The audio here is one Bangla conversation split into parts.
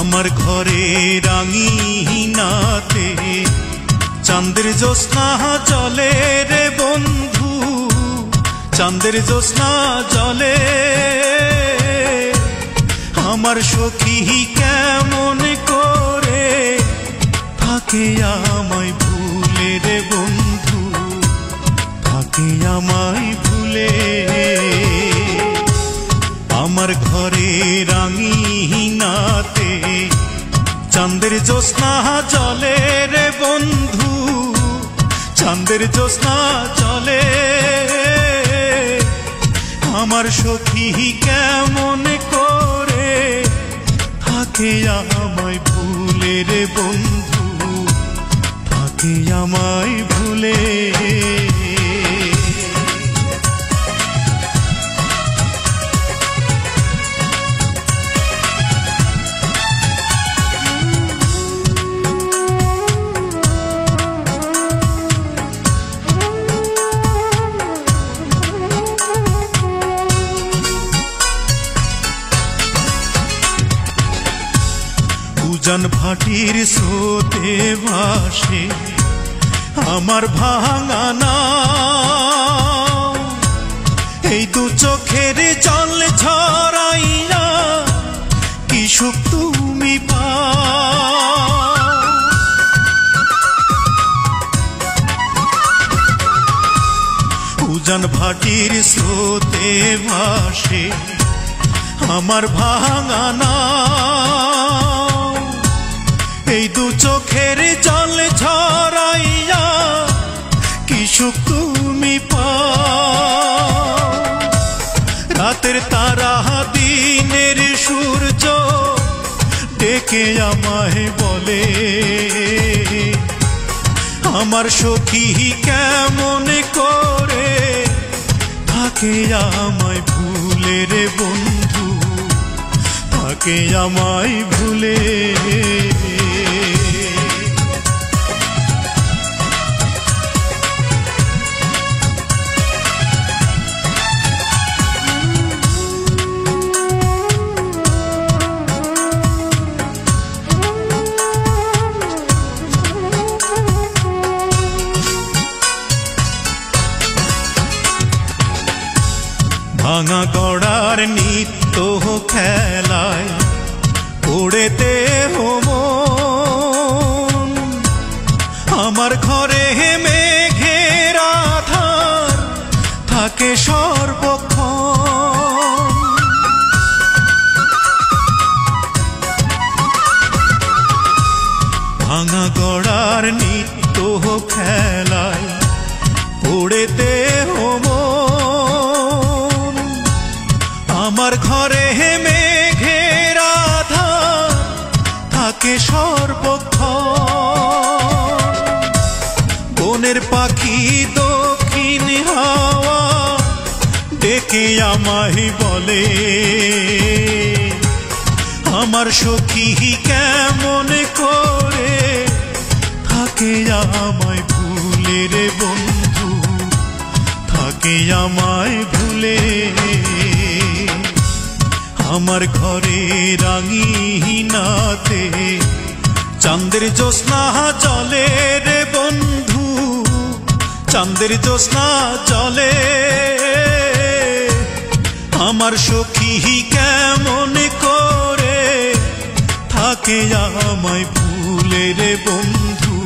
আমার ঘরে রাঙিনাতে চাঁদের জ্যোৎস্না জলে রে বন্ধু, চাঁদের জ্যোৎস্না জলে। আমার সখী কেমন করে থাকে আমায় ভুলে রে বন্ধু, থাকে আমায় ভুলে। আমার ঘরে রাঙিনাতে চাঁদের জ্যোৎস্না জলে রে বন্ধু, চাঁদের জ্যোৎস্না জলে। আমার সখী কেমন করে থাকে আমায় ভুলে রে বন্ধু, থাকে আমায় ভুলে। উজান ভাটির স্রোতে ভাসে আমার ভাঙা নাও, এই দু চোখের জল ঝরাইয়া কি সুখ তুমি পাও। উজান ভাটির স্রোতে ভাসে আমার ভাঙা নাও, এই দু চোখের জল ঝরাইয়া কি সুখ তুমি পাও। রাতের তারা দিনের সূর্য ডেকে আমায় বলে, আমার সখী কেমন করে থাকে আমায় ভুলে রে বন্ধু, থাকে আমায় ভুলে। ভাঙা গড়ার নিত্য খেলায় পড়েতে মন, আমার ঘরে মেঘের আধার থাকে সর্বক্ষণ। ভাঙা গড়ার নিত্য খেলায় পড়েতে মন, আমার ঘরে মেঘের আধার থাকে সর্বক্ষণ। বনের পাখি দক্ষিণ হাওয়া ডেকে আমায় বলে, আমার সখী কেমন করে থাকে আমায় ভুলে রে বন্ধু, থাকে আমায় ভুলে। আমার ঘরে রাঙিনাতে চাঁদের জ্যোৎস্না জলে রে বন্ধু, চাঁদের জ্যোৎস্না জলে। আমার সখী কেমন করে থাকে আমায় ভুলে রে বন্ধু,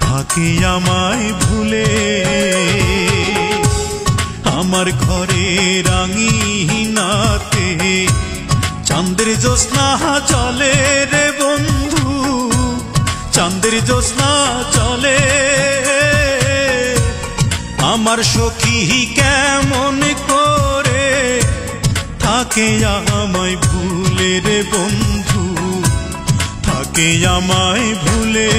থাকে আমায় ভুলে। আমার ঘরে রাঙিনাতে চাঁদের জ্যোৎস্না জলে রে বন্ধু, চাঁদের জ্যোৎস্না জলে। আমার সখী কেমন করে থাকে আমায় ভুলে রে বন্ধু, থাকে আমায় ভুলে।